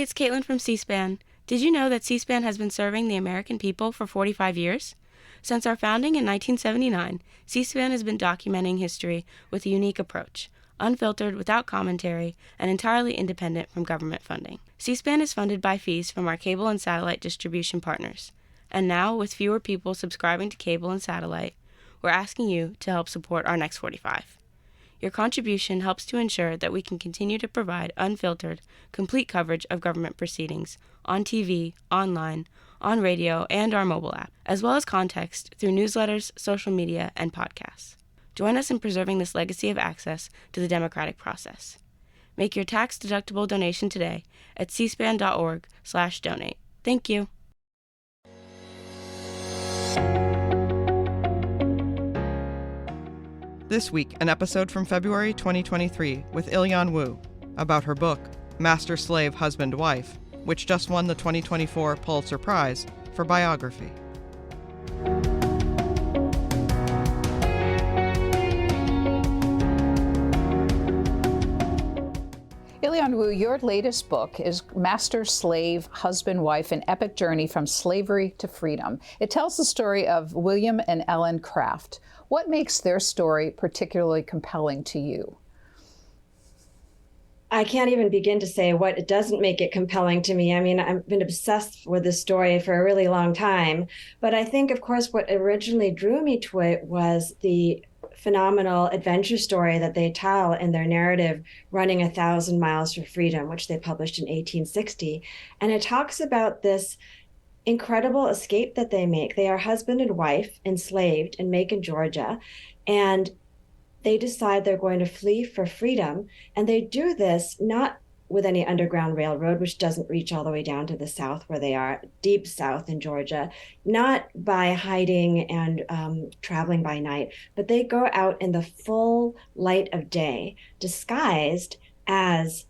it's Caitlin from C-SPAN. Did you know that C-SPAN has been serving the American people for 45 years? Since our founding in 1979, C-SPAN has been documenting history with a unique approach, unfiltered, without commentary, and entirely independent from government funding. C-SPAN is funded by fees from our cable and satellite distribution partners. And now, with fewer people subscribing to cable and satellite, we're asking you to help support our next 45. Your contribution helps to ensure that we can continue to provide unfiltered, complete coverage of government proceedings on TV, online, on radio, and our mobile app, as well as context through newsletters, social media, and podcasts. Join us in preserving this legacy of access to the democratic process. Make your tax-deductible donation today at cspan.org/donate. Thank you. This week, an episode from February 2023 with Ilyon Woo about her book, Master Slave Husband Wife, which just won the 2024 Pulitzer Prize for Biography. Ilyon Woo, your latest book is Master Slave Husband Wife, An Epic Journey from Slavery to Freedom. It tells the story of William and Ellen Craft. What makes their story particularly compelling to you? I can't even begin to say what it doesn't make it compelling to me. I mean, I've been obsessed with this story for a really long time. But I think, of course, what originally drew me to it was the phenomenal adventure story that they tell in their narrative, Running 1,000 Miles for Freedom, which they published in 1860. And it talks about this incredible escape that they make. They are husband and wife enslaved in Macon, Georgia, and they decide they're going to flee for freedom. And they do this not with any underground railroad, which doesn't reach all the way down to the south where they are, deep south in Georgia, not by hiding and traveling by night, but they go out in the full light of day, disguised as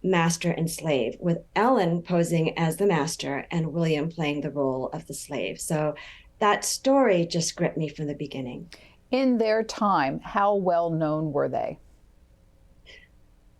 master and slave, with Ellen posing as the master and William playing the role of the slave. So that story just gripped me from the beginning. In their time, how well known were they?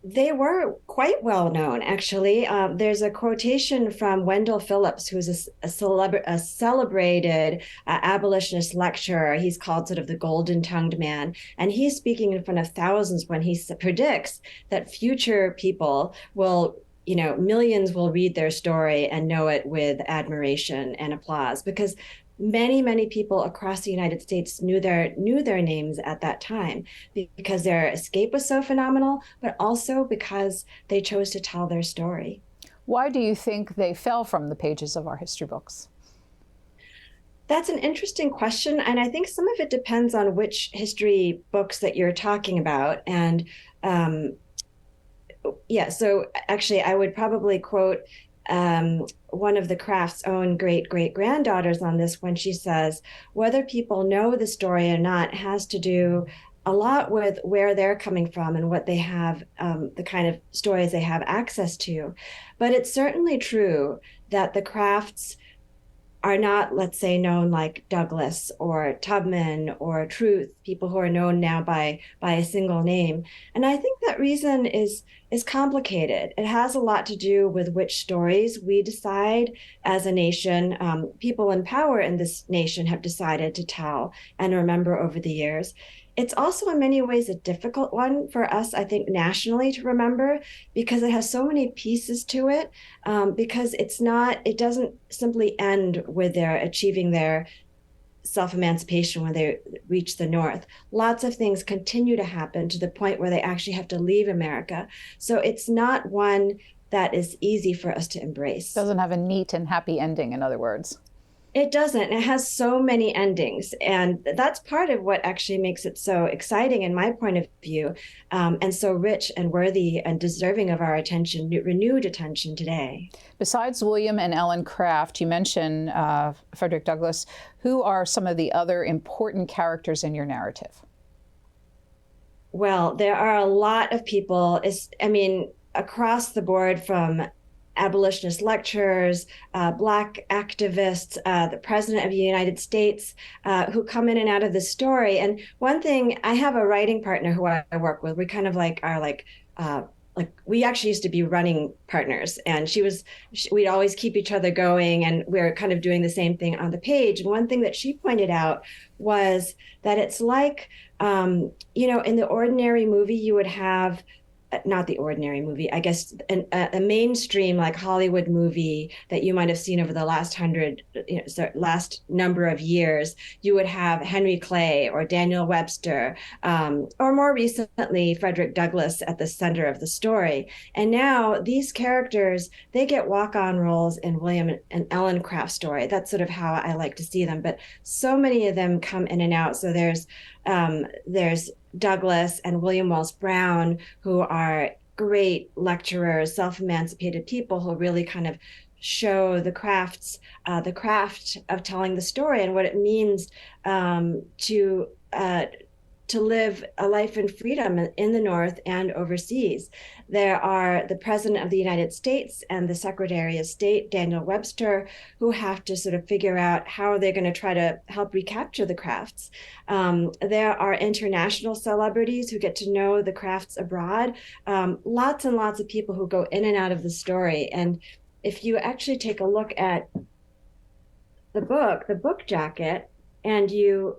They were quite well known, actually. There's a quotation from Wendell Phillips, who's a celebrated abolitionist lecturer. He's called sort of the golden-tongued man. And he's speaking in front of thousands when he predicts that future people will, millions will read their story and know it with admiration and applause, because many, many people across the United States knew their names at that time because their escape was so phenomenal, but also because they chose to tell their story. Why do you think they fell from the pages of our history books? That's an interesting question. And I think some of it depends on which history books that you're talking about. And so actually I would probably quote one of the Craft's own great-great-granddaughters on this when she says, whether people know the story or not has to do a lot with where they're coming from and what they have, the kind of stories they have access to. But it's certainly true that the Crafts are not, let's say, known like Douglas or Tubman or Truth, people who are known now by a single name. And I think that reason is complicated. It has a lot to do with which stories we decide as a nation. People in power in this nation have decided to tell and remember over the years. It's also in many ways a difficult one for us, I think, nationally to remember, because it has so many pieces to it, because it doesn't simply end with their achieving their self-emancipation when they reach the North. Lots of things continue to happen to the point where they actually have to leave America. So it's not one that is easy for us to embrace. Doesn't have a neat and happy ending, in other words. It doesn't. It has so many endings. And that's part of what actually makes it so exciting in my point of view, and so rich and worthy and deserving of our attention, renewed attention today. Besides William and Ellen Craft, you mentioned Frederick Douglass. Who are some of the other important characters in your narrative? Well, there are a lot of people, across the board, from abolitionist lecturers, Black activists, the President of the United States, who come in and out of the story. And one thing, I have a writing partner who I work with. We kind of are like we actually used to be running partners, and we'd always keep each other going, and we're kind of doing the same thing on the page. And one thing that she pointed out was that it's like, in the ordinary movie, you would have, not the ordinary movie, I guess, a mainstream like Hollywood movie that you might have seen over the last number of years. You would have Henry Clay or Daniel Webster, or more recently, Frederick Douglass at the center of the story. And now these characters, they get walk-on roles in William and Ellen Craft's story. That's sort of how I like to see them. But so many of them come in and out. So there's Douglass and William Wells Brown, who are great lecturers, self-emancipated people who really kind of show the craft of telling the story and what it means to live a life in freedom in the North and overseas. There are the President of the United States and the Secretary of State, Daniel Webster, who have to sort of figure out how they're going to try to help recapture the crafts. There are international celebrities who get to know the crafts abroad. Lots and lots of people who go in and out of the story. And if you actually take a look at the book jacket, and you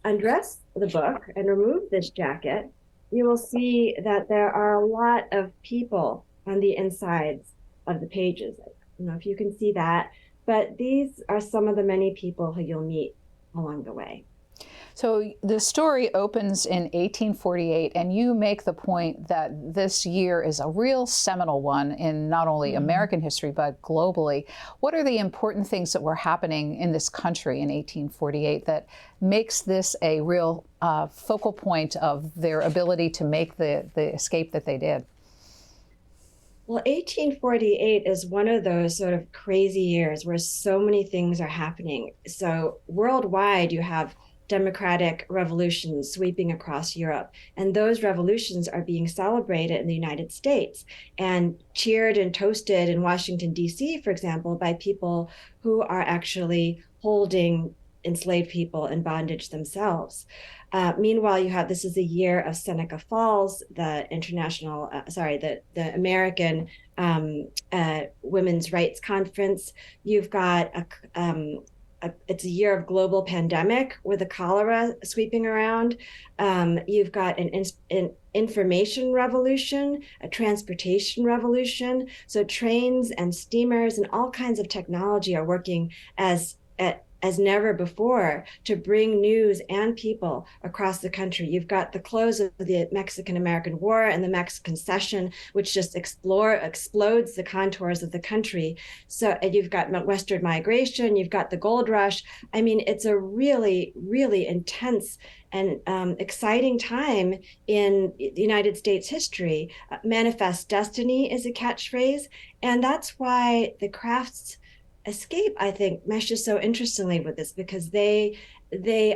undress the book and remove this jacket, you will see that there are a lot of people on the insides of the pages. I don't know if you can see that, but these are some of the many people who you'll meet along the way. So the story opens in 1848, and you make the point that this year is a real seminal one in not only American history, but globally. What are the important things that were happening in this country in 1848 that makes this a real focal point of their ability to make the escape that they did? Well, 1848 is one of those sort of crazy years where so many things are happening. So worldwide, you have democratic revolutions sweeping across Europe. And those revolutions are being celebrated in the United States and cheered and toasted in Washington, D.C., for example, by people who are actually holding enslaved people in bondage themselves. Meanwhile, this is a year of Seneca Falls, the American Women's Rights Conference. You've got it's a year of global pandemic with the cholera sweeping around. You've got an information revolution, a transportation revolution. So trains and steamers and all kinds of technology are working as never before to bring news and people across the country. You've got the close of the Mexican-American War and the Mexican Cession, which just explodes the contours of the country. So you've got Western migration, you've got the gold rush. I mean, it's a really, really intense and exciting time in the United States history. Manifest destiny is a catchphrase, and that's why the crafts escape, I think, meshes so interestingly with this, because they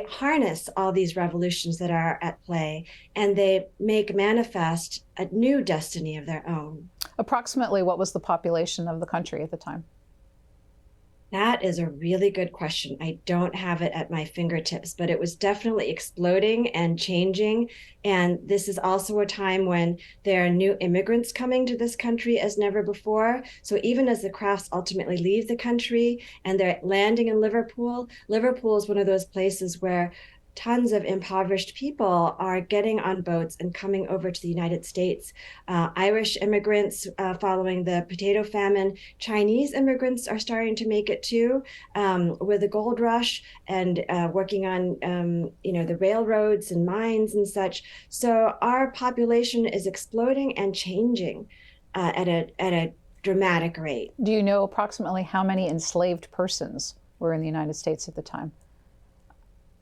harness all these revolutions that are at play, and they make manifest a new destiny of their own. Approximately what was the population of the country at the time? That is a really good question. I don't have it at my fingertips, but it was definitely exploding and changing. And this is also a time when there are new immigrants coming to this country as never before. So even as the crafts ultimately leave the country and they're landing in Liverpool, Liverpool is one of those places where tons of impoverished people are getting on boats and coming over to the United States. Irish immigrants following the potato famine. Chinese immigrants are starting to make it too, with the gold rush and working on the railroads and mines and such. So our population is exploding and changing at a dramatic rate. Do you know approximately how many enslaved persons were in the United States at the time?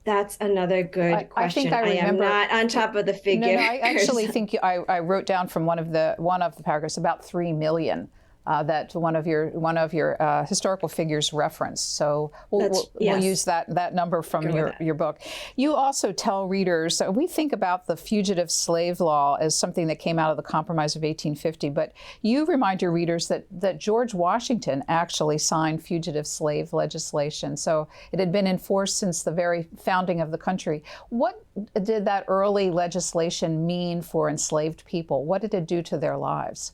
That's another good question. I remember, I am not on top of the figure. No, I actually think I wrote down from one of the paragraphs about 3 million that one of your historical figures referenced. So we'll use that number from your book. You also tell readers, we think about the Fugitive Slave Law as something that came out of the Compromise of 1850, but you remind your readers that George Washington actually signed fugitive slave legislation. So it had been enforced since the very founding of the country. What did that early legislation mean for enslaved people? What did it do to their lives?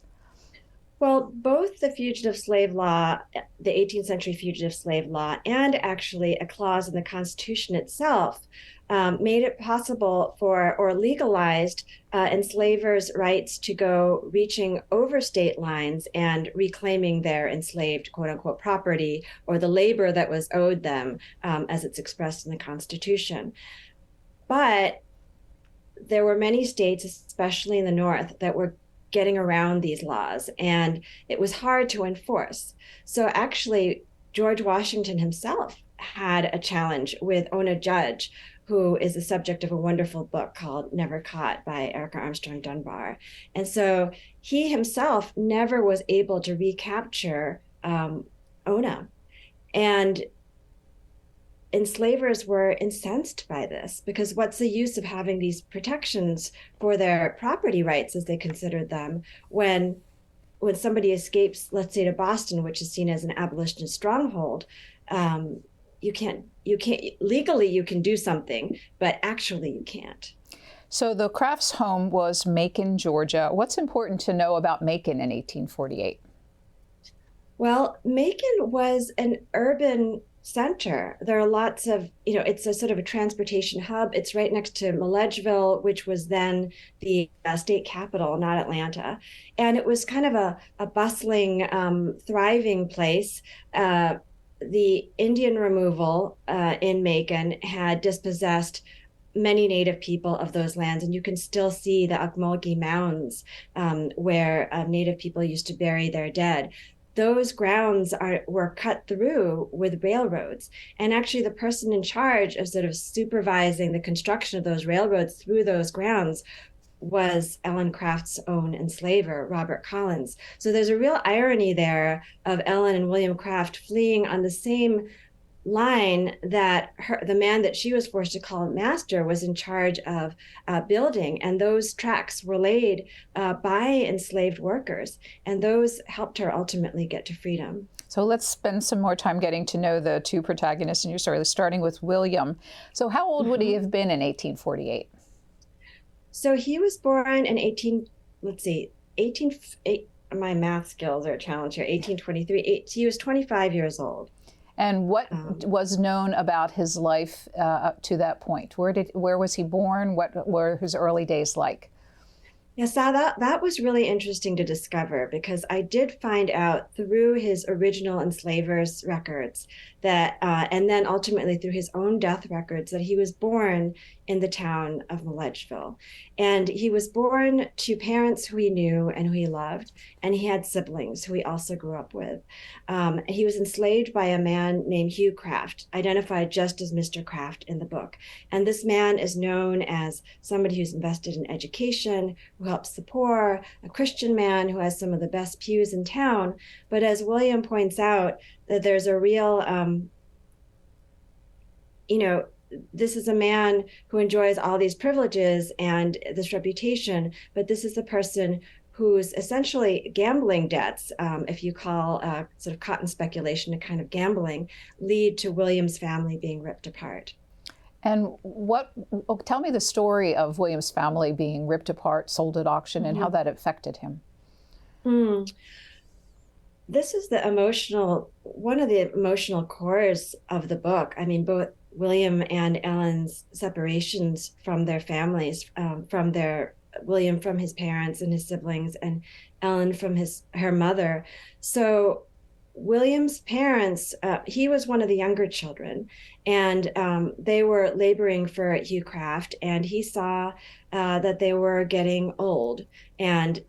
Well, both the Fugitive Slave Law, the 18th century Fugitive Slave Law, and actually a clause in the Constitution itself made it possible for, or legalized, enslavers' rights to go reaching over state lines and reclaiming their enslaved, quote unquote, property or the labor that was owed them, as it's expressed in the Constitution. But there were many states, especially in the North, that were getting around these laws, and it was hard to enforce. So actually, George Washington himself had a challenge with Ona Judge, who is the subject of a wonderful book called Never Caught by Erica Armstrong Dunbar. And so he himself never was able to recapture Ona. And enslavers were incensed by this, because what's the use of having these protections for their property rights, as they considered them, when somebody escapes, let's say, to Boston, which is seen as an abolitionist stronghold. You can't legally, you can do something, but actually you can't. So the Crafts' home was Macon, Georgia. What's important to know about Macon in 1848? Well, Macon was an urban center. There are lots of, it's a sort of a transportation hub. It's right next to Milledgeville, which was then the state capital, not Atlanta. And it was kind of a bustling, thriving place. The Indian removal in Macon had dispossessed many Native people of those lands, and you can still see the Ocmulgee mounds where Native people used to bury their dead. Those grounds were cut through with railroads. And actually the person in charge of sort of supervising the construction of those railroads through those grounds was Ellen Craft's own enslaver, Robert Collins. So there's a real irony there of Ellen and William Craft fleeing on the same line that the man that she was forced to call master was in charge of building. And those tracks were laid by enslaved workers. And those helped her ultimately get to freedom. So let's spend some more time getting to know the two protagonists in your story, starting with William. So how old would he have been in 1848? So he was born in my math skills are a challenge here, 1823. He was 25 years old. And what was known about his life up to that point? Where was he born? What were his early days like? Yes, that was really interesting to discover, because I did find out through his original enslavers' records that, and then ultimately through his own death records, that he was born in the town of Milledgeville. And he was born to parents who he knew and who he loved, and he had siblings who he also grew up with. He was enslaved by a man named Hugh Craft, identified just as Mr. Craft in the book. And this man is known as somebody who's invested in education, who helps the poor, a Christian man who has some of the best pews in town. But as William points out, that there's a real, this is a man who enjoys all these privileges and this reputation, but this is the person whose essentially gambling debts, if you call sort of cotton speculation a kind of gambling, lead to William's family being ripped apart. And tell me the story of William's family being ripped apart, sold at auction, and how that affected him. This is one of the emotional cores of the book. I mean, both William and Ellen's separations from their families, William from his parents and his siblings, and Ellen from her mother. So William's parents, he was one of the younger children, and they were laboring for Hugh Craft, and he saw that they were getting old and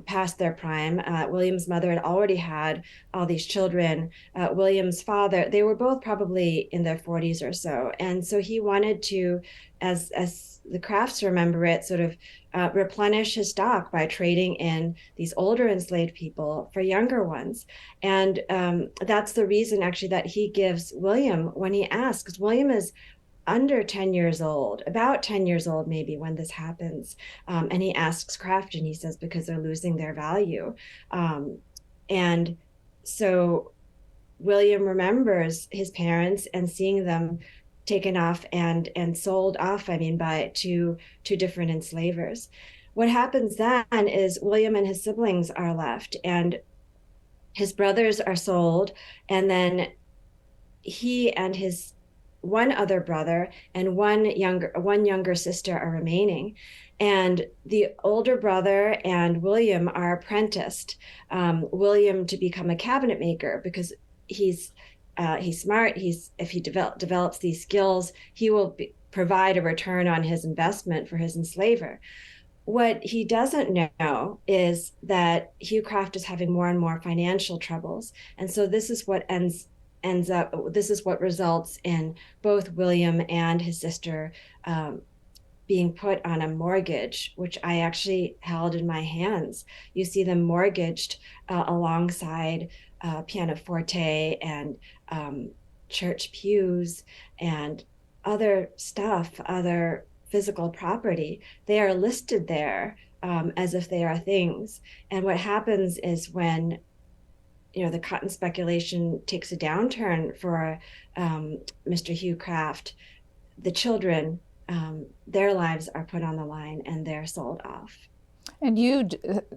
past their prime. William's mother had already had all these children. William's father, they were both probably in their 40s or so. And so he wanted to, as the Crafts remember it, sort of replenish his stock by trading in these older enslaved people for younger ones. And that's the reason actually that he gives William, when he asks, William is under 10 years old, about 10 years old maybe when this happens. And he asks Craft, and he says, because they're losing their value. And so William remembers his parents and seeing them taken off and sold off, to different enslavers. What happens then is William and his siblings are left, and his brothers are sold, and then he and his one other brother and one younger sister are remaining. And the older brother and William are apprenticed. William to become a cabinet maker, because he's smart. If he develops these skills, he will provide a return on his investment for his enslaver. What he doesn't know is that Hugh Craft is having more and more financial troubles, and so this is what this is what results in both William and his sister being put on a mortgage, which I actually held in my hands. You see them mortgaged alongside pianoforte and church pews and other stuff, other physical property. They are listed there as if they are things. And what happens is when the cotton speculation takes a downturn for Mr. Hugh Craft, the children, their lives are put on the line and they're sold off. And you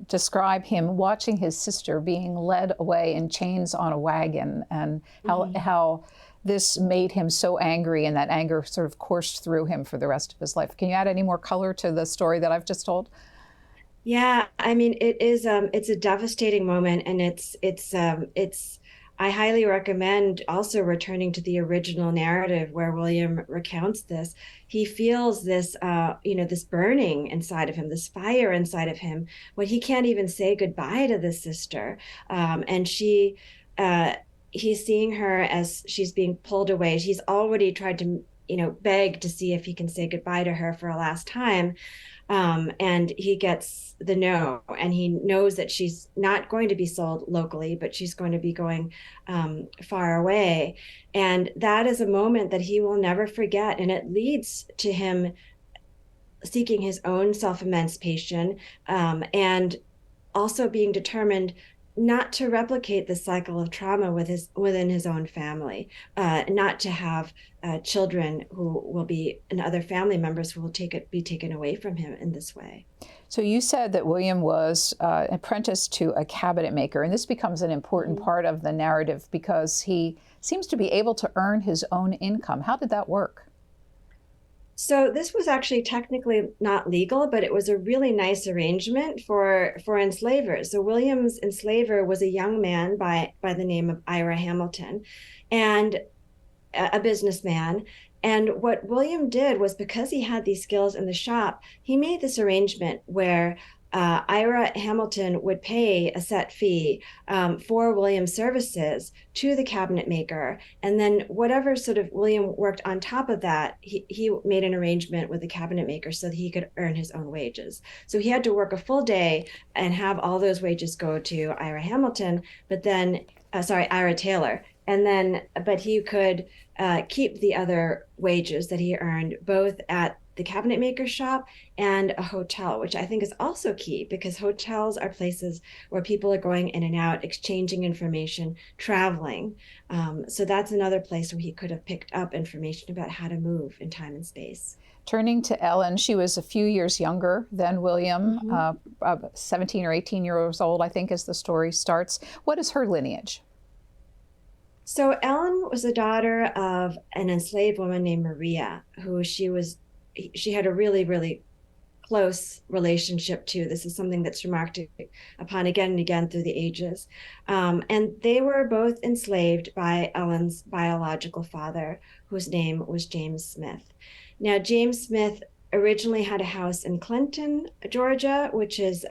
describe him watching his sister being led away in chains on a wagon, and how this made him so angry, and that anger sort of coursed through him for the rest of his life. Can you add any more color to the story that I've just told? Yeah, it is. It's a devastating moment, and it's. I highly recommend also returning to the original narrative where William recounts this. He feels this, this burning inside of him, this fire inside of him, when he can't even say goodbye to this sister, and she. He's seeing her as she's being pulled away. He's already tried to, beg to see if he can say goodbye to her for a last time. And he gets the no, and he knows that she's not going to be sold locally, but she's going to be going far away. And that is a moment that he will never forget. And it leads to him seeking his own self-emancipation, and also being determined not to replicate the cycle of trauma within his own family, not to have children who will be, and other family members who will be taken away from him in this way. So you said that William was apprenticed to a cabinet maker, and this becomes an important part of the narrative because he seems to be able to earn his own income. How did that work? So this was actually technically not legal, but it was a really nice arrangement for enslavers. So William's enslaver was a young man by the name of Ira Hamilton, and a businessman. And what William did was, because he had these skills in the shop, he made this arrangement where Ira Hamilton would pay a set fee for William's services to the cabinet maker. And then whatever sort of William worked on top of that, he made an arrangement with the cabinet maker so that he could earn his own wages. So he had to work a full day and have all those wages go to Ira Hamilton, but then, Ira Taylor. And then, but he could keep the other wages that he earned both at the cabinet maker's shop and a hotel, which I think is also key, because hotels are places where people are going in and out, exchanging information, traveling. So that's another place where he could have picked up information about how to move in time and space. Turning to Ellen, she was a few years younger than William, 17 or 18 years old, I think, as the story starts. What is her lineage? So Ellen was the daughter of an enslaved woman named Maria, who she had a really, really close relationship to. This is something that's remarked upon again and again through the ages. And they were both enslaved by Ellen's biological father, whose name was James Smith. Now, James Smith originally had a house in Clinton, Georgia, which is,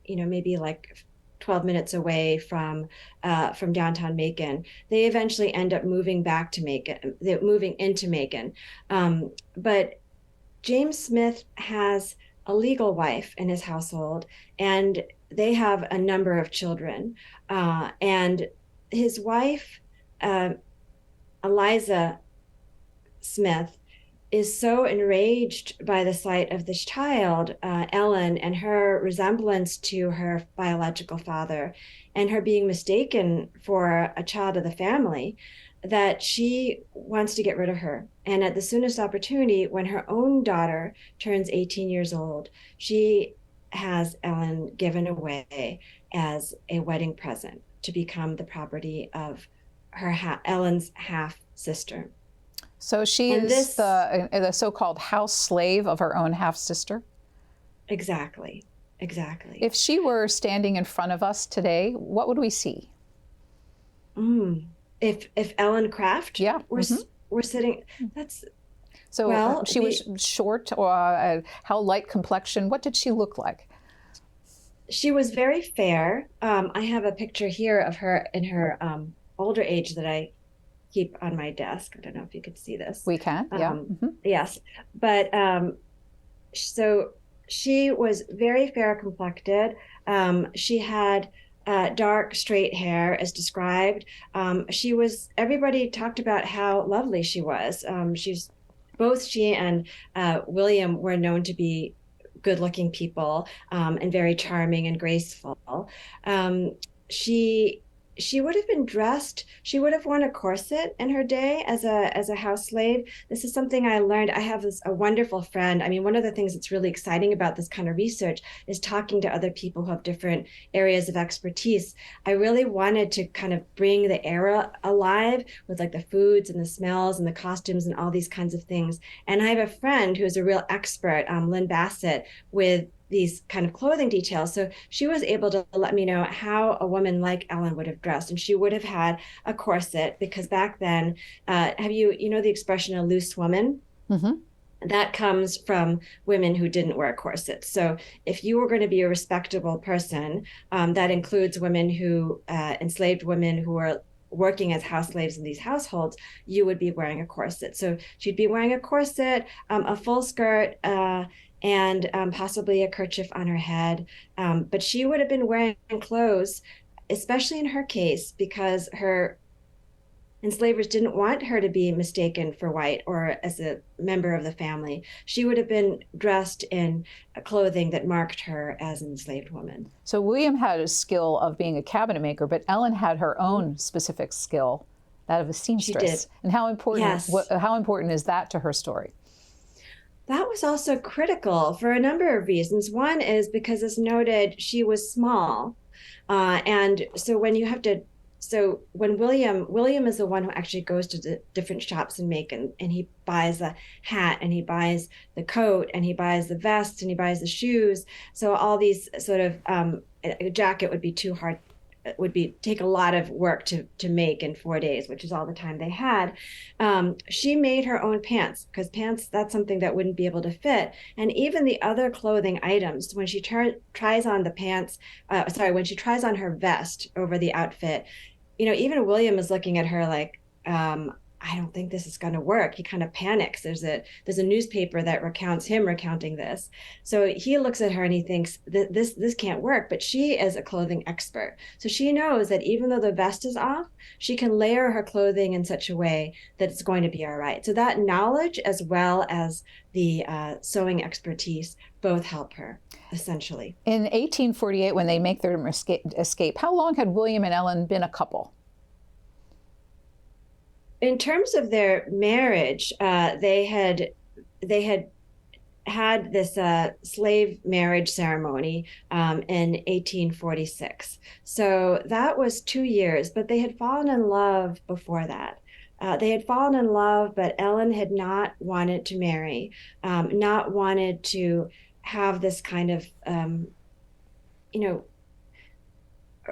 maybe like 12 minutes away from downtown Macon. They eventually end up moving back to Macon, moving into Macon. But James Smith has a legal wife in his household, and they have a number of children. And his wife, uh, Eliza Smith, is so enraged by the sight of this child, Ellen, and her resemblance to her biological father, and her being mistaken for a child of the family, that she wants to get rid of her. And at the soonest opportunity, when her own daughter turns 18 years old, she has Ellen given away as a wedding present to become the property of Ellen's half sister. So she And is this, the so-called house slave of her own half-sister? exactly. If she were standing in front of us today, what would we see? If Ellen Craft were sitting, that's so. Well, she was short, or how light complexion? What did she look like? She was very fair. I have a picture here of her in her older age that I keep on my desk. I don't know if you could see this. We can, yeah. Yes, but so she was very fair complected. She had dark, straight hair, as described. Everybody talked about how lovely she was. Both she and William were known to be good-looking people, and very charming and graceful. She would have been dressed. She would have worn a corset in her day as a house slave. This is something I learned. I have a wonderful friend. I mean, one of the things that's really exciting about this kind of research is talking to other people who have different areas of expertise. I really wanted to kind of bring the era alive with like the foods and the smells and the costumes and all these kinds of things. And I have a friend who's a real expert, Lynn Bassett, with these kind of clothing details. So she was able to let me know how a woman like Ellen would have dressed. And she would have had a corset, because back then, you know the expression a loose woman? That comes from women who didn't wear corsets. So if you were going to be a respectable person, that includes women who, enslaved women who were working as house slaves in these households, you would be wearing a corset. So she'd be wearing a corset, a full skirt, and possibly a kerchief on her head. But she would have been wearing clothes, especially in her case, because her enslavers didn't want her to be mistaken for white or as a member of the family. She would have been dressed in clothing that marked her as an enslaved woman. So William had a skill of being a cabinet maker, but Ellen had her own specific skill, that of a seamstress. She did. And how important, yes. How important is that to her story? That was also critical for a number of reasons. One is because, as noted, she was small. And so when William is the one who actually goes to the different shops in Macon, and he buys the hat, and he buys the coat, and he buys the vest, and he buys the shoes. So all these sort of, a jacket would be too hard, take a lot of work to make in 4 days, which is all the time they had. She made her own pants, because pants, that's something that wouldn't be able to fit. And even the other clothing items, when she tries on the pants, when she tries on her vest over the outfit, even William is looking at her like, I don't think this is going to work. He kind of panics. There's a newspaper that recounts him recounting this. So he looks at her and he thinks that this can't work, but she is a clothing expert. So she knows that even though the vest is off, she can layer her clothing in such a way that it's going to be all right. So that knowledge, as well as the sewing expertise, both help her, essentially. In 1848, when they make their escape, how long had William and Ellen been a couple? In terms of their marriage, they had this slave marriage ceremony in 1846. So that was 2 years, but they had fallen in love before that. They had fallen in love, but Ellen had not wanted to marry, not wanted to have this kind of,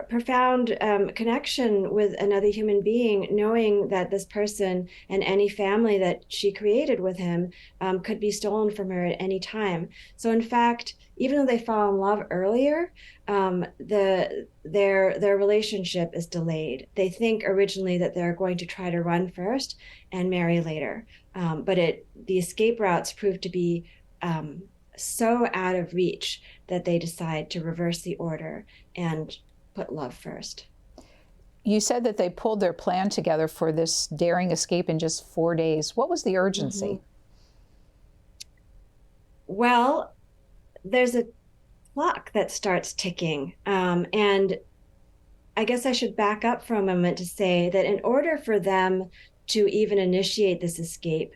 profound connection with another human being, knowing that this person and any family that she created with him could be stolen from her at any time. So in fact, even though they fall in love earlier, their relationship is delayed. They think originally that they're going to try to run first and marry later, but the escape routes prove to be so out of reach that they decide to reverse the order and put love first. You said that they pulled their plan together for this daring escape in just 4 days. What was the urgency? Mm-hmm. Well, there's a clock that starts ticking. And I guess I should back up for a moment to say that in order for them to even initiate this escape,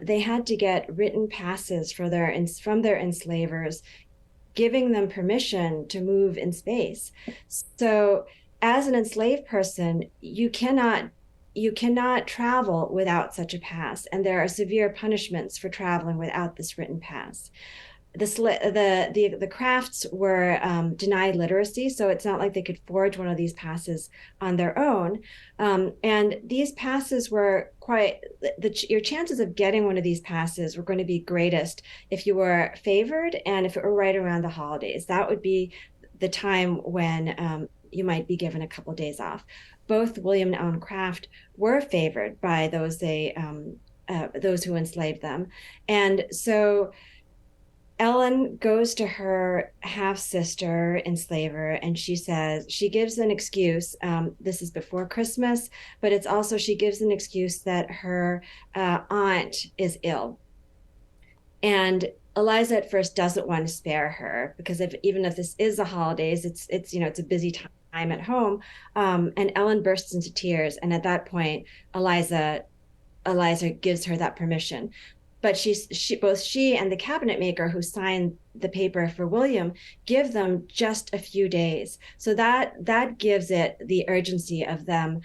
they had to get written passes from their enslavers, giving them permission to move in space. So as an enslaved person, you cannot travel without such a pass, and there are severe punishments for traveling without this written pass. The crafts were denied literacy, so it's not like they could forge one of these passes on their own. And these passes were your chances of getting one of these passes were going to be greatest if you were favored and if it were right around the holidays. That would be the time when you might be given a couple of days off. Both William and Ellen Craft were favored by those who enslaved them, and so Ellen goes to her half-sister enslaver, and she gives an excuse. This is before Christmas, but it's also, she gives an excuse that her aunt is ill. And Eliza at first doesn't want to spare her because even if this is the holidays, it's a busy time at home. And Ellen bursts into tears. And at that point, Eliza gives her that permission. But both she and the cabinet maker who signed the paper for William give them just a few days. So that gives it the urgency of them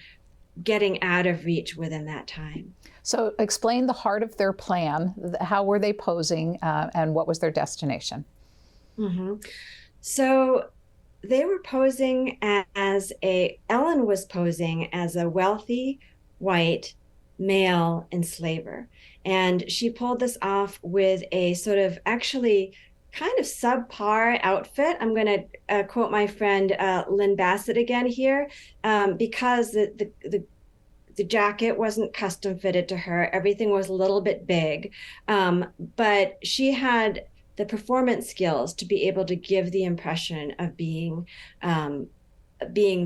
getting out of reach within that time. So explain the heart of their plan. How were they posing, and what was their destination? Mm-hmm. So they were posing Ellen was posing as a wealthy, white, male enslaver. And she pulled this off with a sort of actually kind of subpar outfit. I'm going to quote my friend Lynn Bassett again here, because the jacket wasn't custom fitted to her. Everything was a little bit big, but she had the performance skills to be able to give the impression of being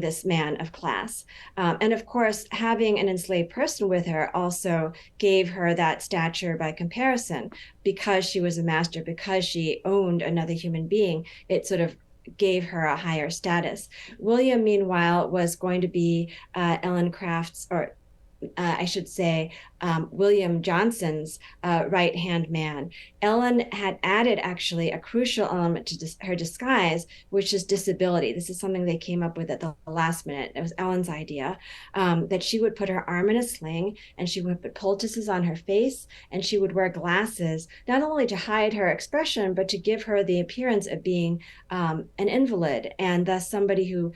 this man of class. And of course, having an enslaved person with her also gave her that stature by comparison. Because she was a master, because she owned another human being, it sort of gave her a higher status. William, meanwhile, was going to be Ellen Craft's, or I should say, William Johnson's right-hand man. Ellen had added actually a crucial element to her disguise, which is disability. This is something they came up with at the last minute. It was Ellen's idea, that she would put her arm in a sling and she would put poultices on her face, and she would wear glasses, not only to hide her expression, but to give her the appearance of being an invalid, and thus somebody who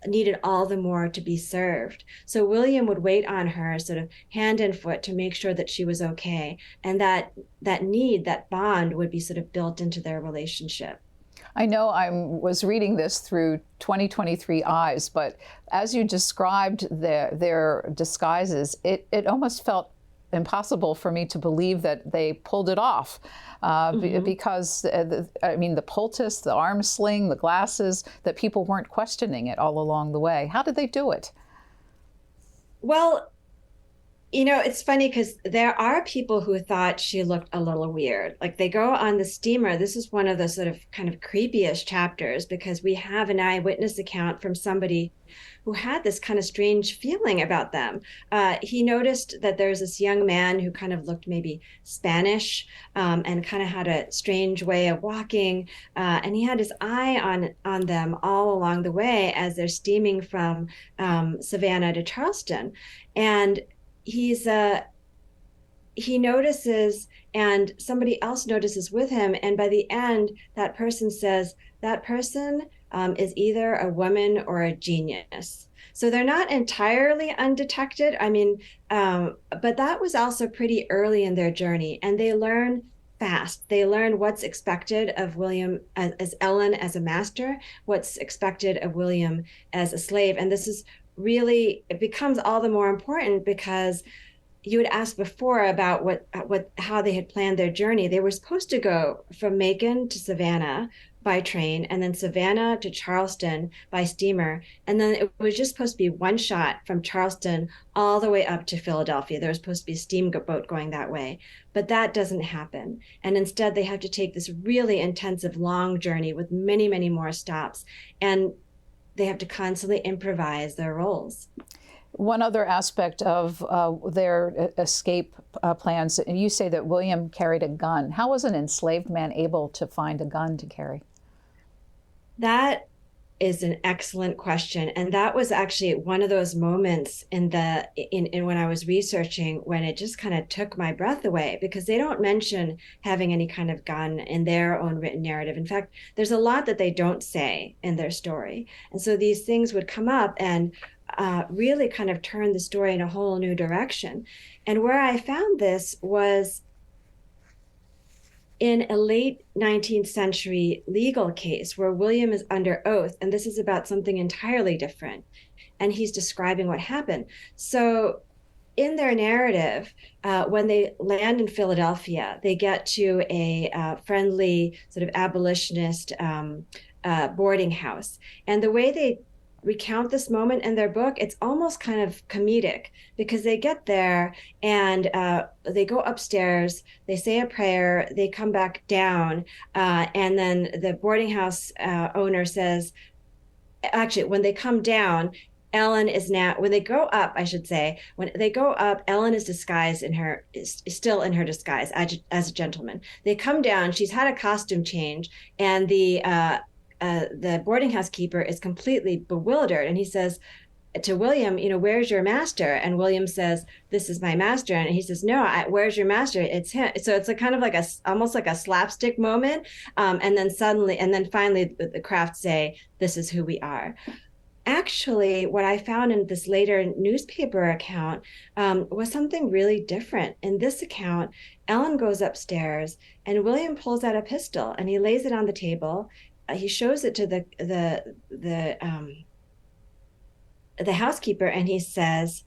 needed all the more to be served. So William would wait on her sort of hand and foot to make sure that she was okay. And that bond would be sort of built into their relationship. I know I was reading this through 2023 eyes, but as you described their disguises, it almost felt impossible for me to believe that they pulled it off, because the poultice, the arm sling, the glasses, that people weren't questioning it all along the way. How did they do it? Well, it's funny because there are people who thought she looked a little weird. Like, they go on the steamer. This is one of the sort of kind of creepiest chapters, because we have an eyewitness account from somebody who had this kind of strange feeling about them. He noticed that there's this young man who kind of looked maybe Spanish, and kind of had a strange way of walking. And he had his eye on them all along the way as they're steaming from Savannah to Charleston. And he notices, and somebody else notices with him. And by the end, that person says, that person is either a woman or a genius. So they're not entirely undetected. I mean, but that was also pretty early in their journey, and they learn fast. They learn what's expected of William as Ellen as a master, what's expected of William as a slave. And this is really, it becomes all the more important because you had asked before about how they had planned their journey. They were supposed to go from Macon to Savannah by train, and then Savannah to Charleston by steamer. And then it was just supposed to be one shot from Charleston all the way up to Philadelphia. There was supposed to be a steamboat going that way, but that doesn't happen. And instead, they have to take this really intensive, long journey with many, many more stops. And they have to constantly improvise their roles. One other aspect of their escape plans, you say that William carried a gun. How was an enslaved man able to find a gun to carry? That is an excellent question. And that was actually one of those moments in when I was researching when it just kind of took my breath away, because they don't mention having any kind of gun in their own written narrative. In fact, there's a lot that they don't say in their story. And so these things would come up and really kind of turn the story in a whole new direction. And where I found this was in a late 19th century legal case where William is under oath, and this is about something entirely different, and he's describing what happened. So in their narrative, when they land in Philadelphia, they get to a friendly sort of abolitionist boarding house. And the way they recount this moment in their book, it's almost kind of comedic, because they get there and they go upstairs, they say a prayer, they come back down, and then the boarding house owner says, actually, when they come down, Ellen is now, when they go up, I should say, when they go up, Ellen is disguised is still in her disguise as a gentleman. They come down, she's had a costume change, and the boarding house keeper is completely bewildered, and he says to William, where's your master? And William says, this is my master. And he says, no, where's your master? It's him. So it's kind of like almost like a slapstick moment. And then finally the Kraft say, this is who we are. Actually, what I found in this later newspaper account was something really different. In this account, Ellen goes upstairs and William pulls out a pistol and he lays it on the table. He shows it to the housekeeper, and he says,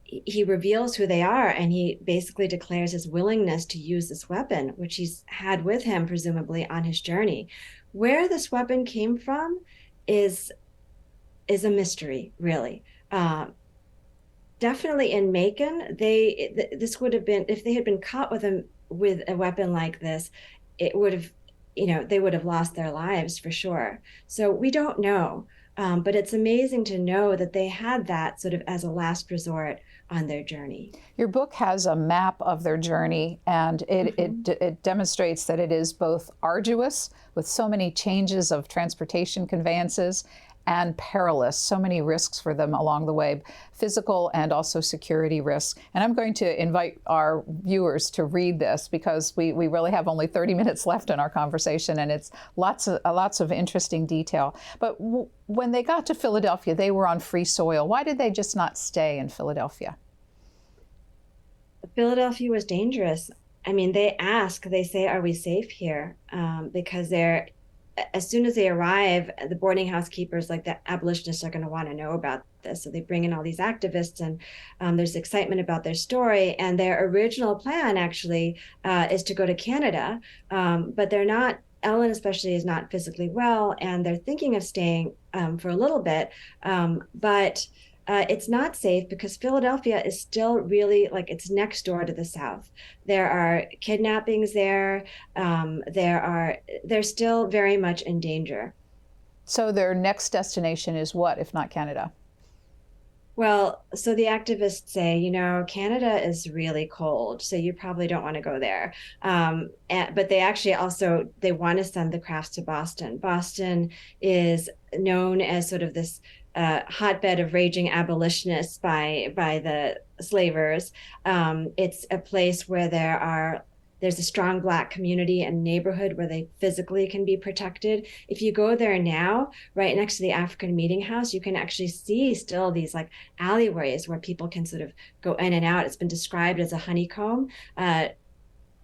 he reveals who they are, and he basically declares his willingness to use this weapon, which he's had with him presumably on his journey. Where this weapon came from is a mystery, really. Definitely in Macon, this would have been, if they had been caught with a weapon like this, it would have, they would have lost their lives for sure. So we don't know. But it's amazing to know that they had that sort of as a last resort on their journey. Your book has a map of their journey, and it demonstrates that it is both arduous, with so many changes of transportation conveyances, and perilous, so many risks for them along the way, physical and also security risks. And I'm going to invite our viewers to read this, because we really have only 30 minutes left in our conversation, and it's lots of interesting detail. But when they got to Philadelphia, they were on free soil. Why did they just not stay in Philadelphia? Philadelphia was dangerous. I mean, they say, are we safe here? Because as soon as they arrive, the boarding house keepers, like the abolitionists, are going to want to know about this. So they bring in all these activists, and there's excitement about their story. And their original plan actually is to go to Canada, but they're not. Ellen especially is not physically well, and they're thinking of staying for a little bit, but it's not safe because Philadelphia is still really like it's next door to the South. There are kidnappings there. They're still very much in danger. So their next destination is what, if not Canada? Well, so the activists say, Canada is really cold, so you probably don't want to go there. But they actually they want to send the Crafts to Boston. Boston is known as sort of this hotbed of raging abolitionists by the slavers. It's a place where there are there's a strong Black community and neighborhood where they physically can be protected. If you go there now, right next to the African Meeting House, you can actually see still these like alleyways where people can sort of go in and out. It's been described as a honeycomb.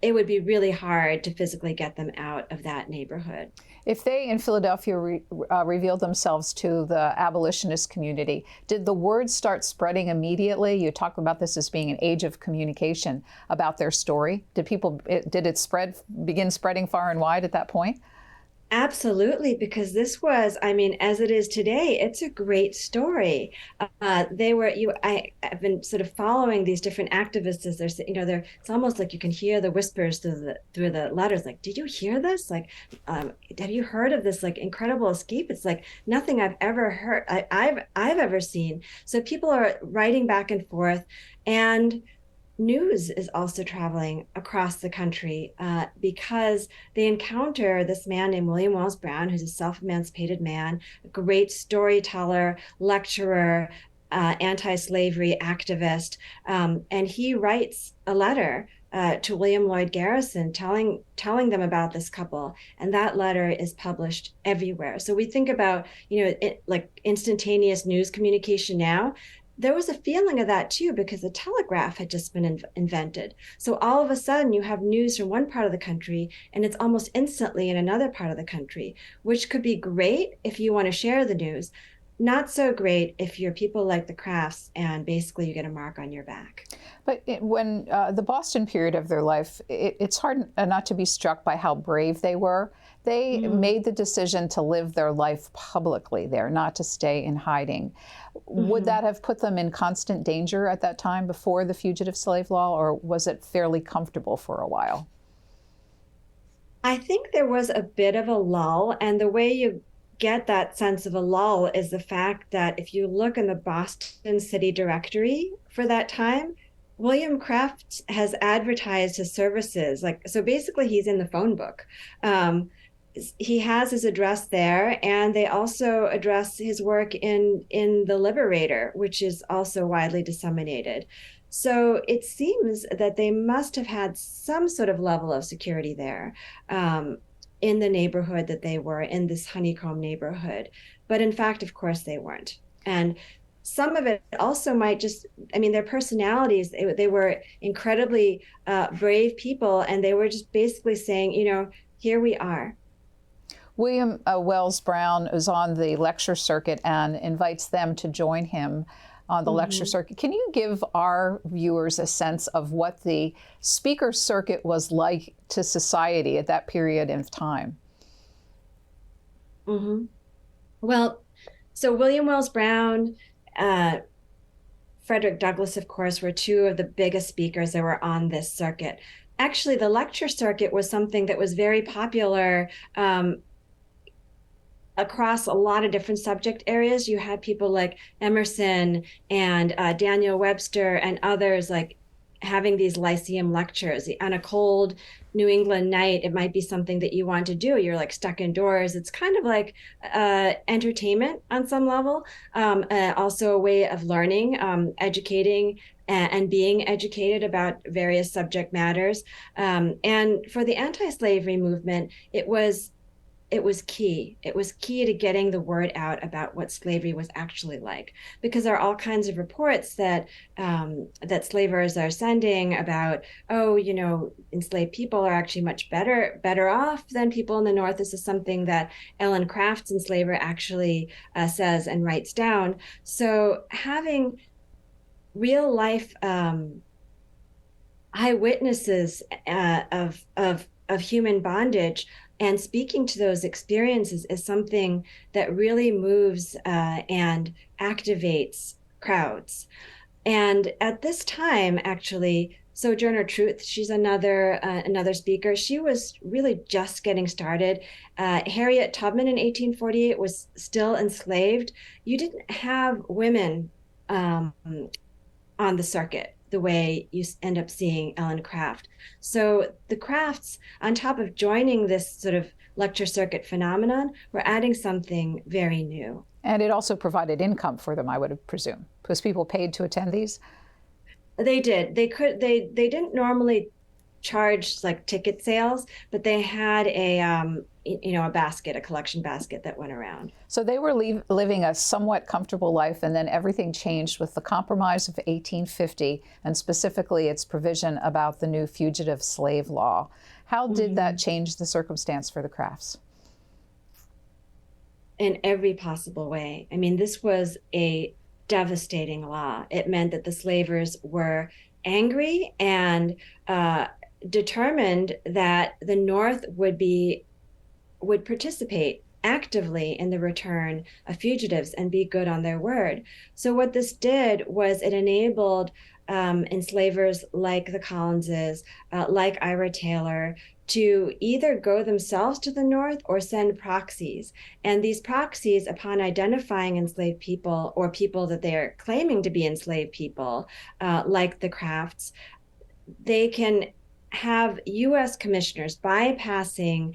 It would be really hard to physically get them out of that neighborhood. If they in Philadelphia revealed themselves to the abolitionist community, did the word start spreading immediately? You talk about this as being an age of communication about their story. Did it begin spreading far and wide at that point? Absolutely, because this was, I mean, as it is today, it's a great story. I've been sort of following these different activists as it's almost like you can hear the whispers through the letters. Like, did you hear this? Like, have you heard of this like incredible escape? It's like nothing I've ever heard, I've ever seen. So people are writing back and forth, and news is also traveling across the country because they encounter this man named William Wells Brown, who's a self-emancipated man, a great storyteller, lecturer, anti-slavery activist. And he writes a letter to William Lloyd Garrison telling them about this couple. And that letter is published everywhere. So we think about, like instantaneous news communication now. There was a feeling of that too, because the telegraph had just been invented. So all of a sudden you have news from one part of the country and it's almost instantly in another part of the country, which could be great if you want to share the news. Not so great if you're people like the Crafts and basically you get a mark on your back. But when the Boston period of their life, it's hard not to be struck by how brave they were. They made the decision to live their life publicly there, not to stay in hiding. Would that have put them in constant danger at that time before the Fugitive Slave Law, or was it fairly comfortable for a while? I think there was a bit of a lull, and the way you get that sense of a lull is the fact that if you look in the Boston City Directory for that time, William Craft has advertised his services. So basically he's in the phone book. He has his address there, and they also address his work in The Liberator, which is also widely disseminated. So it seems that they must have had some sort of level of security there in the neighborhood that they were, in this honeycomb neighborhood. But in fact, of course, they weren't. And some of it also might their personalities, they were incredibly brave people, and they were just basically saying, here we are. William Wells Brown is on the lecture circuit and invites them to join him on the lecture circuit. Can you give our viewers a sense of what the speaker circuit was like to society at that period of time? Well, so William Wells Brown, Frederick Douglass, of course, were two of the biggest speakers that were on this circuit. Actually, the lecture circuit was something that was very popular across a lot of different subject areas. You had people like Emerson and Daniel Webster and others like having these lyceum lectures. On a cold New England night, it might be something that you want to do. You're like stuck indoors. It's kind of like entertainment on some level, also a way of learning, educating, and being educated about various subject matters. And for the anti-slavery movement, it was key. It was key to getting the word out about what slavery was actually like, because there are all kinds of reports that slavers are sending about, enslaved people are actually much better off than people in the North. This is something that Ellen Craft's enslaver actually says and writes down. So having real life eyewitnesses of human bondage and speaking to those experiences is something that really moves and activates crowds. And at this time, actually, Sojourner Truth, she's another speaker. She was really just getting started. Harriet Tubman in 1848 was still enslaved. You didn't have women on the circuit the way you end up seeing Ellen Craft. So the Crafts, on top of joining this sort of lecture circuit phenomenon, were adding something very new. And it also provided income for them, I would presume, because people paid to attend these? They did. They didn't normally charge like ticket sales, but they had a basket, a collection basket that went around. So they were living a somewhat comfortable life, and then everything changed with the Compromise of 1850, and specifically its provision about the new Fugitive Slave Law. How did that change the circumstance for the Crafts? In every possible way. I mean, this was a devastating law. It meant that the slavers were angry and determined that the North would participate actively in the return of fugitives and be good on their word. So what this did was it enabled enslavers like the Collinses, like Ira Taylor, to either go themselves to the North or send proxies. And these proxies, upon identifying enslaved people or people that they're claiming to be enslaved people, like the Crafts, they can have U.S. commissioners, bypassing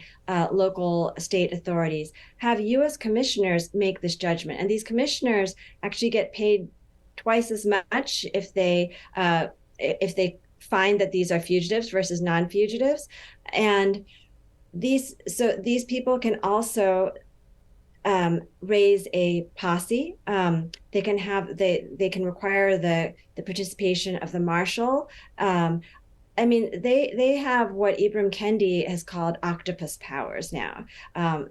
local state authorities, have U.S. commissioners make this judgment. And these commissioners actually get paid twice as much if they find that these are fugitives versus non-fugitives. And these people can also raise a posse. They can require the participation of the marshal. I mean, they have what Ibram Kendi has called octopus powers now.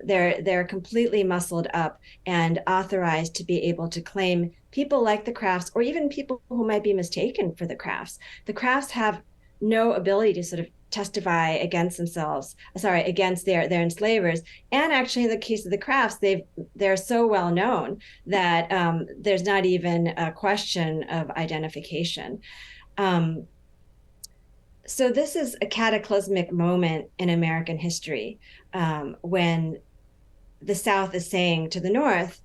They're completely muscled up and authorized to be able to claim people like the Crafts, or even people who might be mistaken for the Crafts. The Crafts have no ability to sort of testify against their enslavers. And actually, in the case of the Crafts, they're so well known that there's not even a question of identification. So this is a cataclysmic moment in American history, when the South is saying to the North,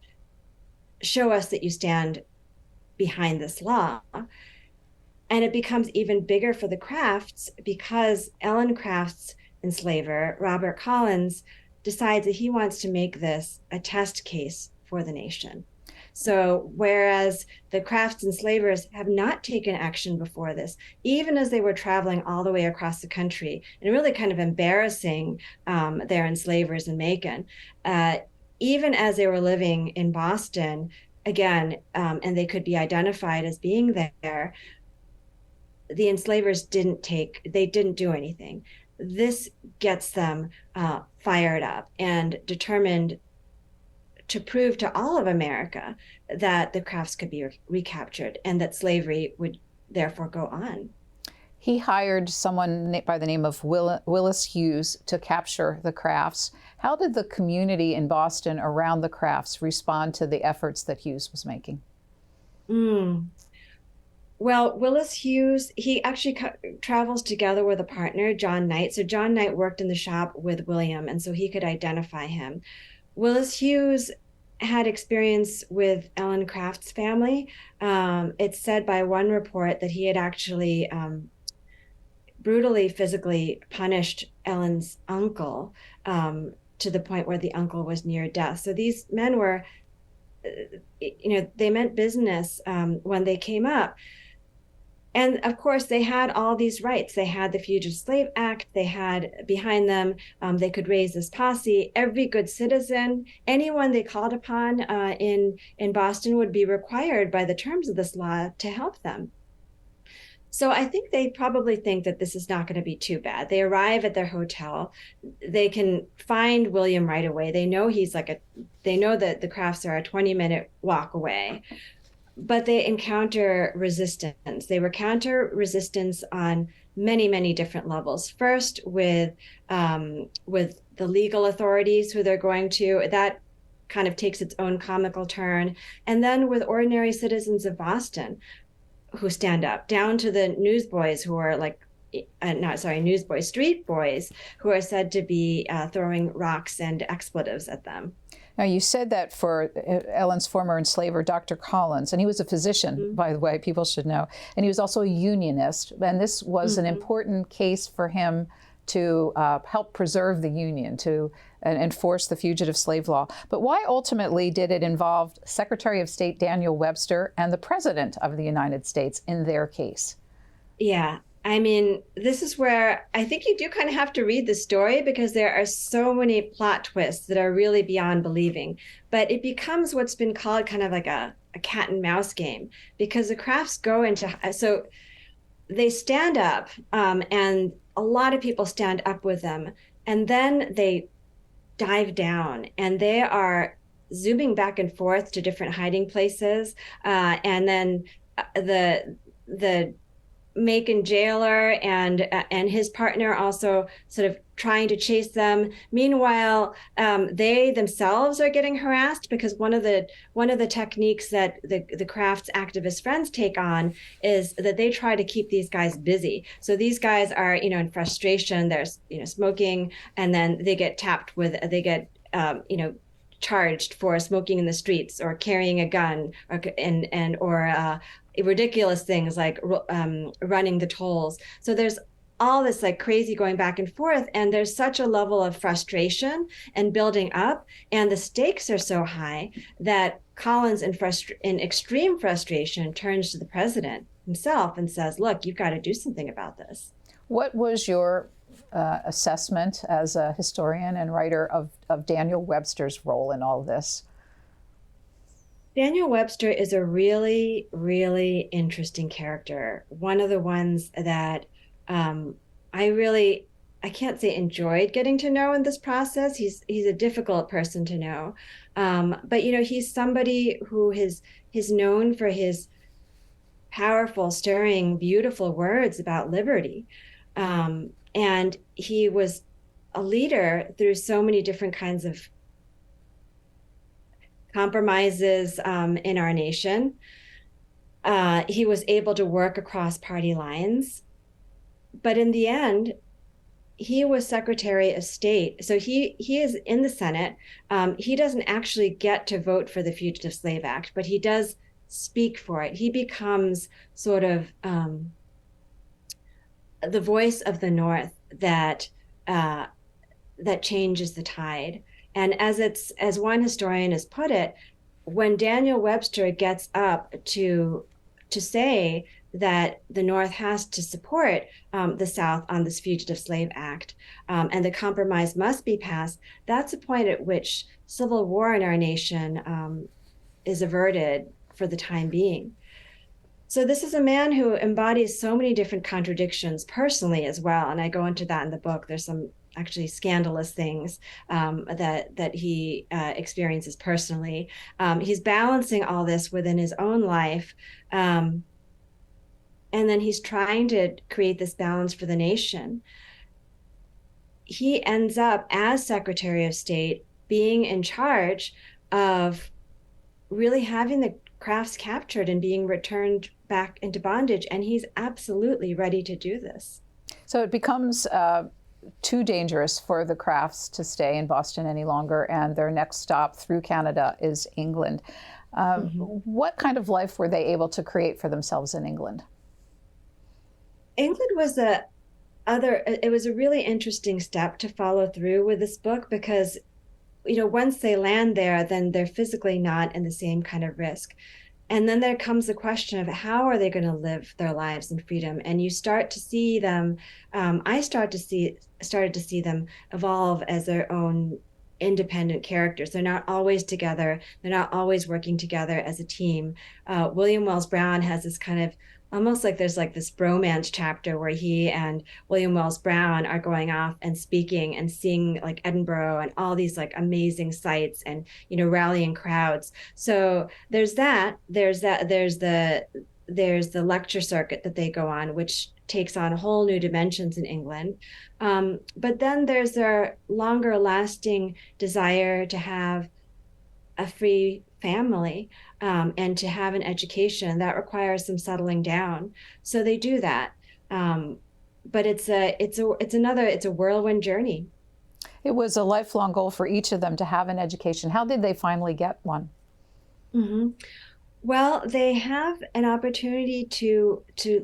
show us that you stand behind this law. And it becomes even bigger for the Crafts because Ellen Craft's enslaver, Robert Collins, decides that he wants to make this a test case for the nation. So whereas the Crafts enslavers have not taken action before this, even as they were traveling all the way across the country and really kind of embarrassing their enslavers in Macon, even as they were living in Boston, again, and they could be identified as being there, the enslavers didn't do anything. This gets them fired up and determined to prove to all of America that the Crafts could be recaptured and that slavery would therefore go on. He hired someone by the name of Willis Hughes to capture the Crafts. How did the community in Boston around the Crafts respond to the efforts that Hughes was making? Well, Willis Hughes, he actually travels together with a partner, John Knight. So John Knight worked in the shop with William, and so he could identify him. Willis Hughes had experience with Ellen Craft's family. It's said by one report that he had actually brutally physically punished Ellen's uncle to the point where the uncle was near death. So these men were, they meant business when they came up. And of course, they had all these rights. They had the Fugitive Slave Act. They had behind them, they could raise this posse. Every good citizen, anyone they called upon in Boston would be required by the terms of this law to help them. So I think they probably think that this is not going to be too bad. They arrive at their hotel. They can find William right away. They know they know that the Crafts are a 20-minute walk away. But they encounter resistance. They encounter resistance on many, many different levels. First, with the legal authorities who they're going to. That kind of takes its own comical turn. And then with ordinary citizens of Boston who stand up, down to the newsboys who are street boys who are said to be throwing rocks and expletives at them. Now, you said that for Ellen's former enslaver, Dr. Collins, and he was a physician, by the way, people should know, and he was also a unionist, and this was an important case for him to help preserve the Union, to enforce the Fugitive Slave Law. But why ultimately did it involve Secretary of State Daniel Webster and the President of the United States in their case? Yeah. I mean, this is where I think you do kind of have to read the story because there are so many plot twists that are really beyond believing. But it becomes what's been called kind of like a cat and mouse game because the Crafts go into, so they stand up and a lot of people stand up with them. And then they dive down and they are zooming back and forth to different hiding places. And then the Macon jailer and his partner also sort of trying to chase them. Meanwhile, they themselves are getting harassed because one of the techniques that the Crafts activist friends take on is that they try to keep these guys busy. So these guys are, in frustration. They're, smoking, and then they get charged for smoking in the streets or carrying a gun or ridiculous things like running the tolls. So there's all this like crazy going back and forth, and there's such a level of frustration and building up, and the stakes are so high that Collins, in extreme frustration, turns to the president himself and says, "Look, you've got to do something about this." What was your assessment as a historian and writer of Daniel Webster's role in all of this? Daniel Webster is a really, really interesting character. One of the ones that I can't say enjoyed getting to know in this process. He's a difficult person to know. But, he's somebody who is known for his powerful, stirring, beautiful words about liberty. And he was a leader through so many different kinds of compromises in our nation. He was able to work across party lines. But in the end, he was Secretary of State. So he is in the Senate. He doesn't actually get to vote for the Fugitive Slave Act, but he does speak for it. He becomes sort of the voice of the North that changes the tide. And as one historian has put it, when Daniel Webster gets up to say that the North has to support the South on this Fugitive Slave Act, and the compromise must be passed, that's a point at which civil war in our nation is averted for the time being. So this is a man who embodies so many different contradictions personally as well. And I go into that in the book. There's some actually scandalous things that he experiences personally. He's balancing all this within his own life. And then he's trying to create this balance for the nation. He ends up, as Secretary of State, being in charge of really having the Crafts captured and being returned back into bondage. And he's absolutely ready to do this. So it becomes too dangerous for the Crafts to stay in Boston any longer, and their next stop through Canada is England. What kind of life were they able to create for themselves in England? England was it was a really interesting step to follow through with this book because, once they land there, then they're physically not in the same kind of risk. And then there comes the question of how are they going to live their lives in freedom? And you start to see them, I started to see them evolve as their own independent characters. They're not always together. They're not always working together as a team. William Wells Brown has this kind of almost like there's like this bromance chapter where he and William Wells Brown are going off and speaking and seeing like Edinburgh and all these like amazing sights and, rallying crowds. So there's the lecture circuit that they go on, which takes on whole new dimensions in England. But then there's their longer lasting desire to have a free family and to have an education that requires some settling down. So they do that. But it's a whirlwind journey. It was a lifelong goal for each of them to have an education. How did they finally get one? Mm-hmm. Well, they have an opportunity to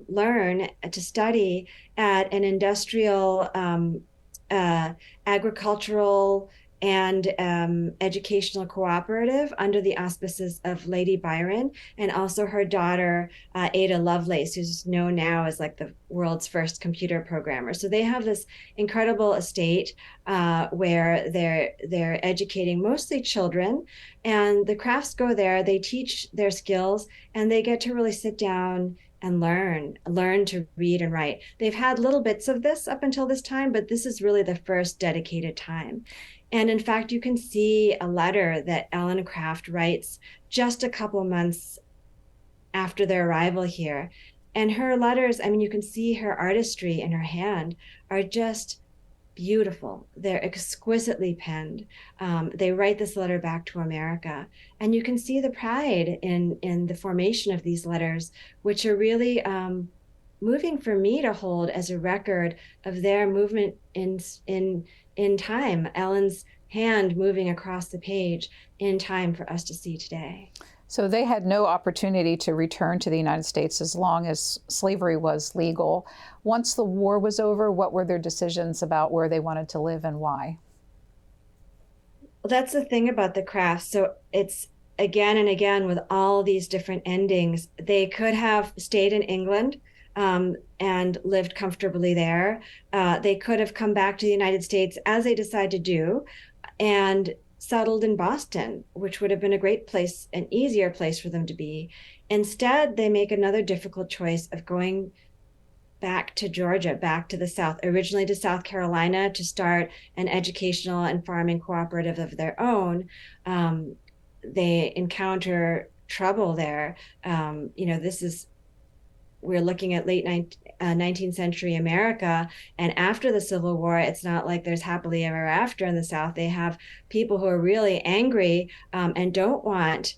learn, to study at an industrial, agricultural and educational cooperative under the auspices of Lady Byron, and also her daughter, Ada Lovelace, who's known now as like the world's first computer programmer. So they have this incredible estate where they're educating mostly children, and the Crafts go there, they teach their skills, and they get to really sit down and learn to read and write. They've had little bits of this up until this time, but this is really the first dedicated time. And in fact, you can see a letter that Ellen Craft writes just a couple months after their arrival here. And her letters, I mean, you can see her artistry in her hand are just beautiful. They're exquisitely penned. They write this letter back to America, and you can see the pride in the formation of these letters, which are really moving for me to hold as a record of their movement in time. Ellen's hand moving across the page in time for us to see today. So they had no opportunity to return to the United States as long as slavery was legal. Once the war was over, what were their decisions about where they wanted to live and why? Well, that's the thing about the Crafts. So it's again and again with all these different endings. They could have stayed in England and lived comfortably there. They could have come back to the United States, as they decide to do, and settled in Boston, which would have been a great place, an easier place for them to be. Instead, they make another difficult choice of going back to Georgia, back to the South, originally to South Carolina, to start an educational and farming cooperative of their own. They encounter trouble there. We're looking at late 19th century America, and after the Civil War, it's not like there's happily ever after in the South. They have people who are really angry and don't want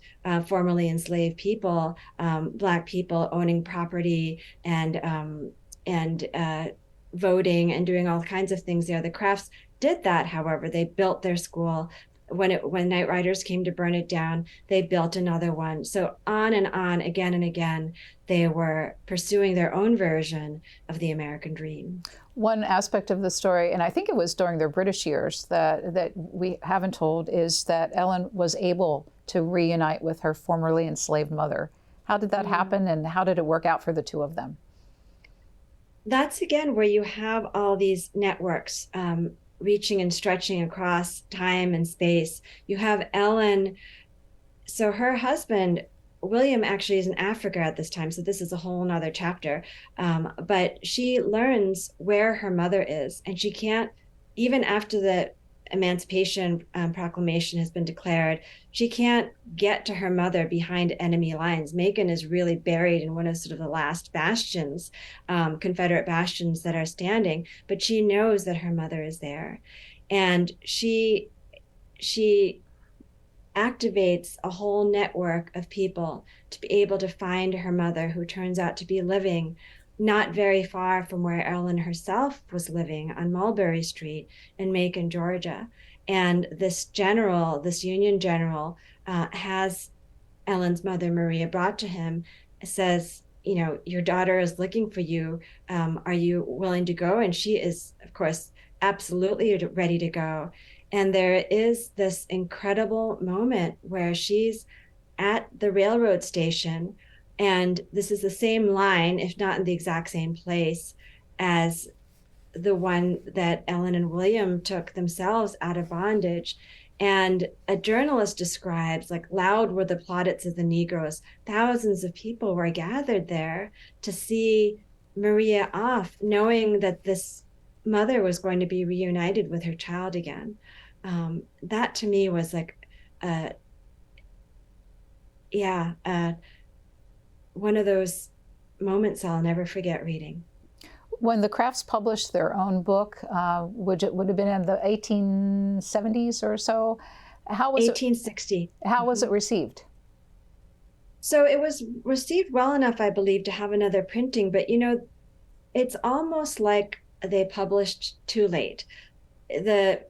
formerly enslaved people, Black people, owning property and voting and doing all kinds of things there. The Crafts did that, however. They built their school. When Night Riders came to burn it down, they built another one. So on and on, again and again, they were pursuing their own version of the American dream. One aspect of the story, and I think it was during their British years that we haven't told, is that Ellen was able to reunite with her formerly enslaved mother. How did that happen, and how did it work out for the two of them? That's again where you have all these networks reaching and stretching across time and space. You have Ellen, so her husband, William, actually is in Africa at this time, so this is a whole nother chapter. But she learns where her mother is, and she can't, even after the Emancipation Proclamation has been declared, she can't get to her mother behind enemy lines. Macon is really buried in one of sort of the last bastions, Confederate bastions that are standing, but she knows that her mother is there. And she activates a whole network of people to be able to find her mother, who turns out to be living not very far from where Ellen herself was living, on Mulberry Street in Macon, Georgia. And this Union general, has Ellen's mother, Maria, brought to him, says, your daughter is looking for you. Are you willing to go? And she is, of course, absolutely ready to go. And there is this incredible moment where she's at the railroad station, and this is the same line, if not in the exact same place, as the one that Ellen and William took themselves out of bondage. And a journalist describes, like, loud were the plaudits of the Negroes. Thousands of people were gathered there to see Maria off, knowing that this mother was going to be reunited with her child again. That to me was like, one of those moments I'll never forget reading. When the Crafts published their own book, would have been in the 1870s or so. How was 1860. How was it received? So it was received well enough, I believe, to have another printing, but it's almost like they published too late. The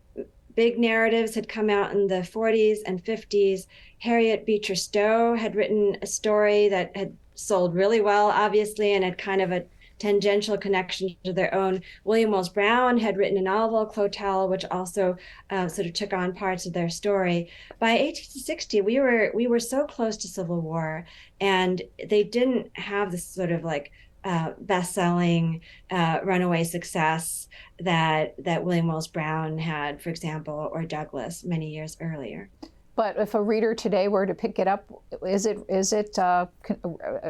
big narratives had come out in the 40s and 50s. Harriet Beecher Stowe had written a story that had sold really well, obviously, and had kind of tangential connection to their own. William Wells Brown had written a novel, Clotel, which also sort of took on parts of their story. By 1860, we were so close to civil war, and they didn't have this sort of like best-selling runaway success that William Wells Brown had, for example, or Douglass many years earlier. But if a reader today were to pick it up, is it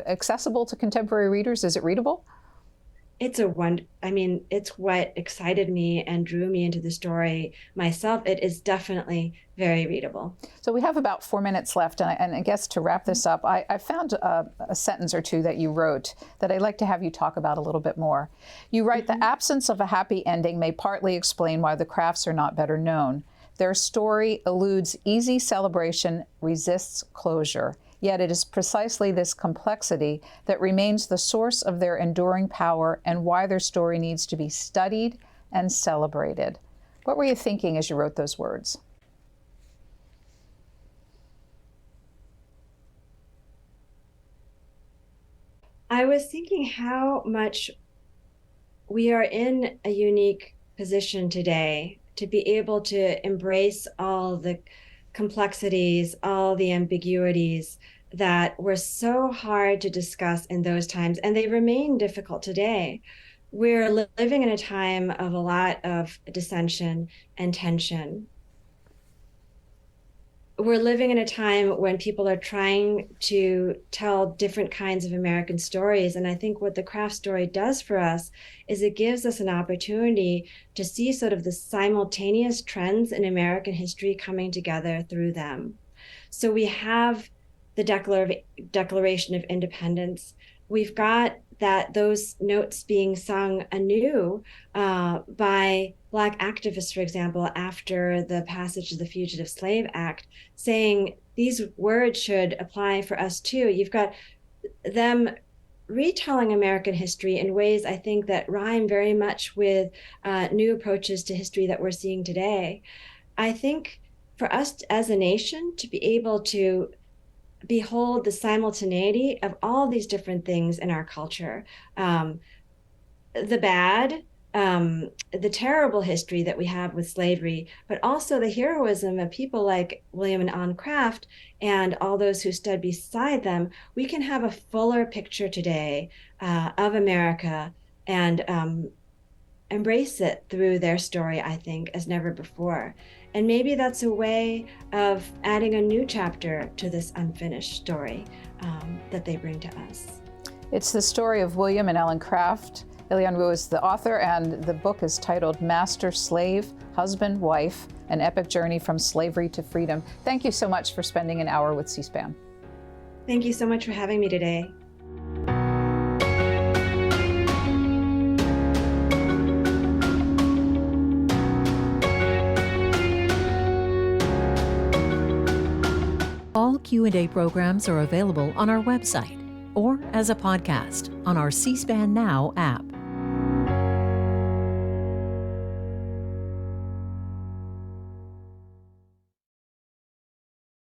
accessible to contemporary readers? Is it readable? It's it's what excited me and drew me into the story myself. It is definitely very readable. So we have about 4 minutes left, and I guess to wrap this up, I found a sentence or two that you wrote that I'd like to have you talk about a little bit more. You write, "The absence of a happy ending may partly explain why the Crafts are not better known. Their story eludes easy celebration, resists closure. Yet it is precisely this complexity that remains the source of their enduring power and why their story needs to be studied and celebrated." What were you thinking as you wrote those words? I was thinking how much we are in a unique position today to be able to embrace all the complexities, all the ambiguities that were so hard to discuss in those times, and they remain difficult today. We're living in a time of a lot of dissension and tension. We're living in a time when people are trying to tell different kinds of American stories. And I think what the Craft story does for us is it gives us an opportunity to see sort of the simultaneous trends in American history coming together through them. So we have the Declaration of Independence. We've got those notes being sung anew by Black activists, for example, after the passage of the Fugitive Slave Act, saying these words should apply for us too. You've got them retelling American history in ways, I think, that rhyme very much with new approaches to history that we're seeing today. I think for us as a nation to be able to behold the simultaneity of all these different things in our culture, the bad, the terrible history that we have with slavery, but also the heroism of people like William and Ellen Craft and all those who stood beside them, we can have a fuller picture today of America and embrace it through their story, I think, as never before. And maybe that's a way of adding a new chapter to this unfinished story that they bring to us. It's the story of William and Ellen Craft. Ilyon Woo is the author, and the book is titled Master Slave, Husband, Wife, An Epic Journey from Slavery to Freedom. Thank you so much for spending an hour with C-SPAN. Thank you so much for having me today. All Q&A programs are available on our website or as a podcast on our C-SPAN Now app.